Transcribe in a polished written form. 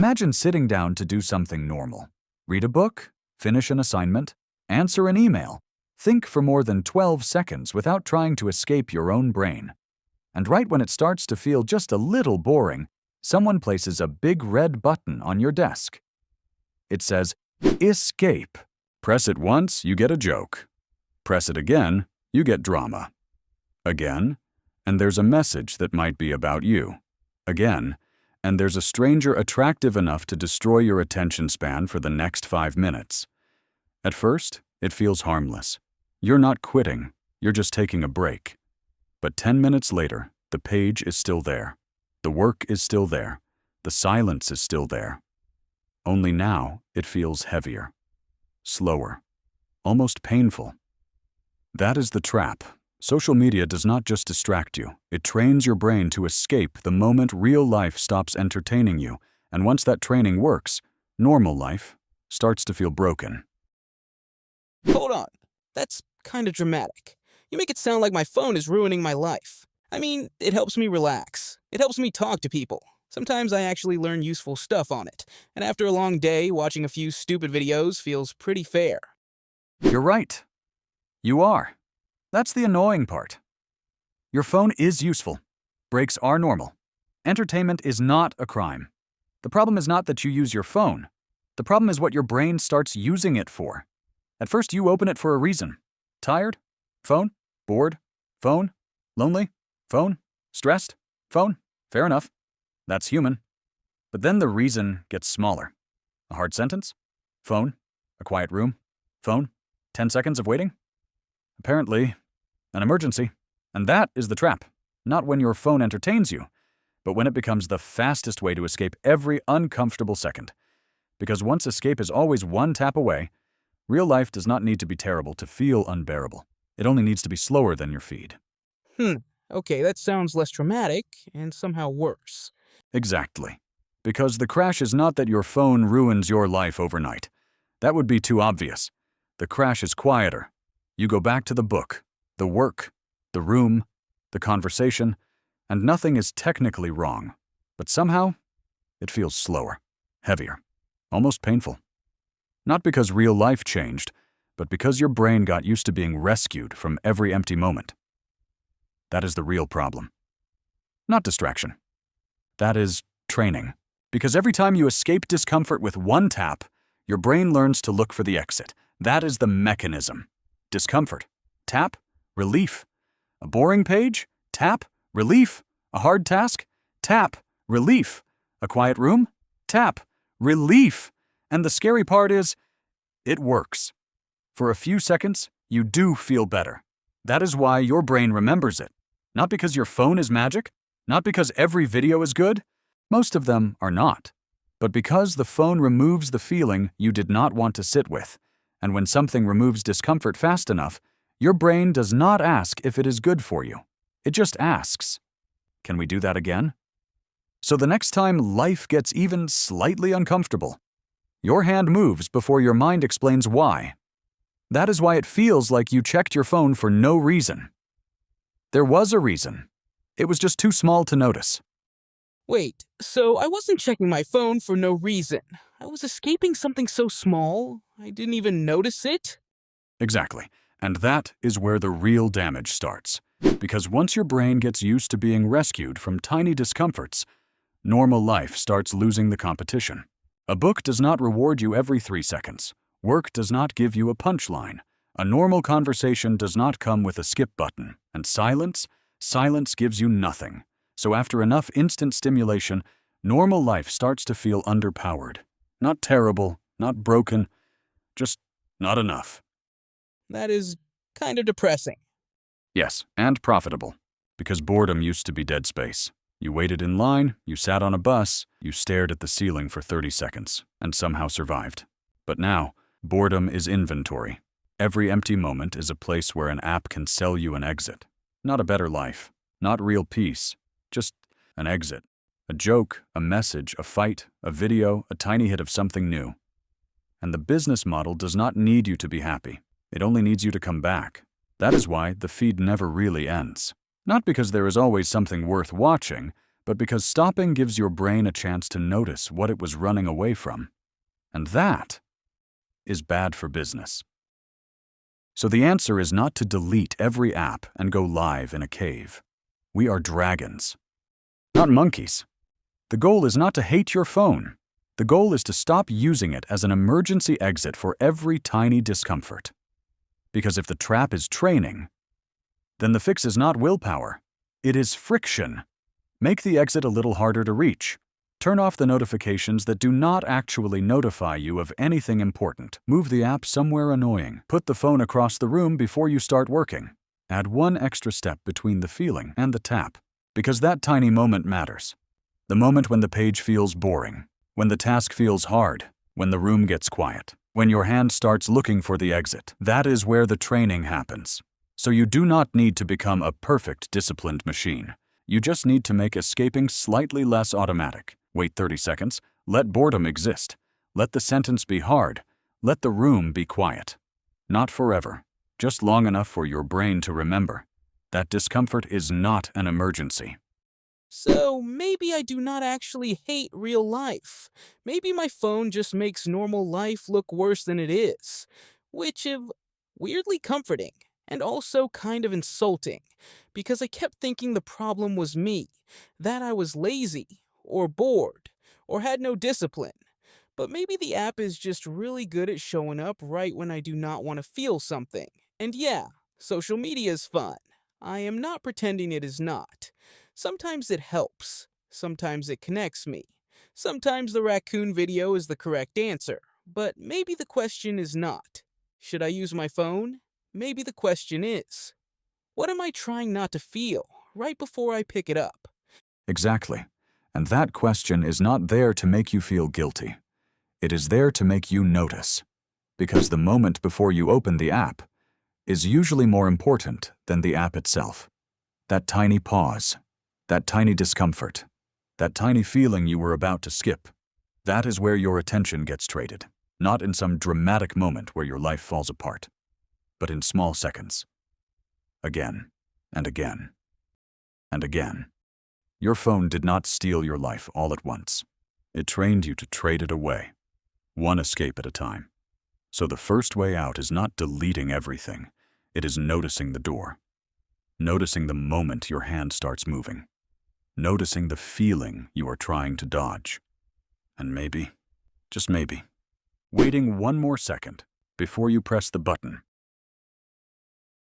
Imagine sitting down to do something normal. Read a book, finish an assignment, answer an email. Think for more than 12 seconds without trying to escape your own brain. And right when it starts to feel just a little boring, someone places a big red button on your desk. It says, Escape. Press it once, you get a joke. Press it again, you get drama. Again, and there's a message that might be about you. Again, and there's a stranger attractive enough to destroy your attention span for the next 5 minutes. At first, it feels harmless. You're not quitting, you're just taking a break. But 10 minutes later, the page is still there. The work is still there. The silence is still there. Only now, it feels heavier, slower, almost painful. That is the trap. Social media does not just distract you. It trains your brain to escape the moment real life stops entertaining you. And once that training works, normal life starts to feel broken. Hold on. That's kind of dramatic. You make it sound like my phone is ruining my life. I mean, it helps me relax. It helps me talk to people. Sometimes I actually learn useful stuff on it. And after a long day, watching a few stupid videos feels pretty fair. You're right. You are. That's the annoying part. Your phone is useful. Breaks are normal. Entertainment is not a crime. The problem is not that you use your phone. The problem is what your brain starts using it for. At first, you open it for a reason. Tired? Phone? Bored? Phone? Lonely? Phone? Stressed? Phone? Fair enough. That's human. But then the reason gets smaller. A hard sentence? Phone? A quiet room? Phone? 10 seconds of waiting? Apparently, an emergency. And that is the trap. Not when your phone entertains you, but when it becomes the fastest way to escape every uncomfortable second. Because once escape is always one tap away, real life does not need to be terrible to feel unbearable. It only needs to be slower than your feed. Okay, that sounds less dramatic and somehow worse. Exactly. Because the crash is not that your phone ruins your life overnight. That would be too obvious. The crash is quieter. You go back to the book, the work, the room, the conversation, and nothing is technically wrong. But somehow, it feels slower, heavier, almost painful. Not because real life changed, but because your brain got used to being rescued from every empty moment. That is the real problem. Not distraction. That is training. Because every time you escape discomfort with one tap, your brain learns to look for the exit. That is the mechanism. Discomfort. Tap. Relief. A boring page. Tap. Relief. A hard task. Tap. Relief. A quiet room. Tap. Relief. And the scary part is, it works. For a few seconds, you do feel better. That is why your brain remembers it. Not because your phone is magic, not because every video is good, most of them are not, but because the phone removes the feeling you did not want to sit with. And when something removes discomfort fast enough, your brain does not ask if it is good for you. It just asks, can we do that again? So the next time life gets even slightly uncomfortable, your hand moves before your mind explains why. That is why it feels like you checked your phone for no reason. There was a reason. It was just too small to notice. Wait, so I wasn't checking my phone for no reason. I was escaping something so small, I didn't even notice it? Exactly. And that is where the real damage starts. Because once your brain gets used to being rescued from tiny discomforts, normal life starts losing the competition. A book does not reward you every 3 seconds. Work does not give you a punchline. A normal conversation does not come with a skip button. And silence gives you nothing. So after enough instant stimulation, normal life starts to feel underpowered. Not terrible, not broken, just not enough. That is kind of depressing. Yes, and profitable. Because boredom used to be dead space. You waited in line, you sat on a bus, you stared at the ceiling for 30 seconds, and somehow survived. But now, boredom is inventory. Every empty moment is a place where an app can sell you an exit. Not a better life, not real peace, just an exit. A joke, a message, a fight, a video, a tiny hit of something new. And the business model does not need you to be happy. It only needs you to come back. That is why the feed never really ends. Not because there is always something worth watching, but because stopping gives your brain a chance to notice what it was running away from. And that is bad for business. So the answer is not to delete every app and go live in a cave. We are dragons, not monkeys. The goal is not to hate your phone. The goal is to stop using it as an emergency exit for every tiny discomfort. Because if the trap is training, then the fix is not willpower. It is friction. Make the exit a little harder to reach. Turn off the notifications that do not actually notify you of anything important. Move the app somewhere annoying. Put the phone across the room before you start working. Add one extra step between the feeling and the tap, because that tiny moment matters. The moment when the page feels boring, when the task feels hard, when the room gets quiet, when your hand starts looking for the exit. That is where the training happens. So you do not need to become a perfect disciplined machine. You just need to make escaping slightly less automatic. Wait 30 seconds. Let boredom exist. Let the sentence be hard. Let the room be quiet. Not forever, just long enough for your brain to remember that discomfort is not an emergency. So maybe I do not actually hate real life. Maybe my phone just makes normal life look worse than it is, which is weirdly comforting and also kind of insulting, because I kept thinking the problem was me, that I was lazy or bored or had no discipline. But maybe the app is just really good at showing up right when I do not want to feel something. And yeah, social media is fun. I am not pretending it is not. Sometimes it helps. Sometimes it connects me. Sometimes the raccoon video is the correct answer. But maybe the question is not, should I use my phone? Maybe the question is, what am I trying not to feel right before I pick it up? Exactly. And that question is not there to make you feel guilty. It is there to make you notice. Because the moment before you open the app is usually more important than the app itself. That tiny pause, that tiny discomfort, that tiny feeling you were about to skip, that is where your attention gets traded, not in some dramatic moment where your life falls apart, but in small seconds. Again, and again, and again. Your phone did not steal your life all at once. It trained you to trade it away, one escape at a time. So the first way out is not deleting everything. It is noticing the door. Noticing the moment your hand starts moving. Noticing the feeling you are trying to dodge. And maybe, just maybe, waiting one more second before you press the button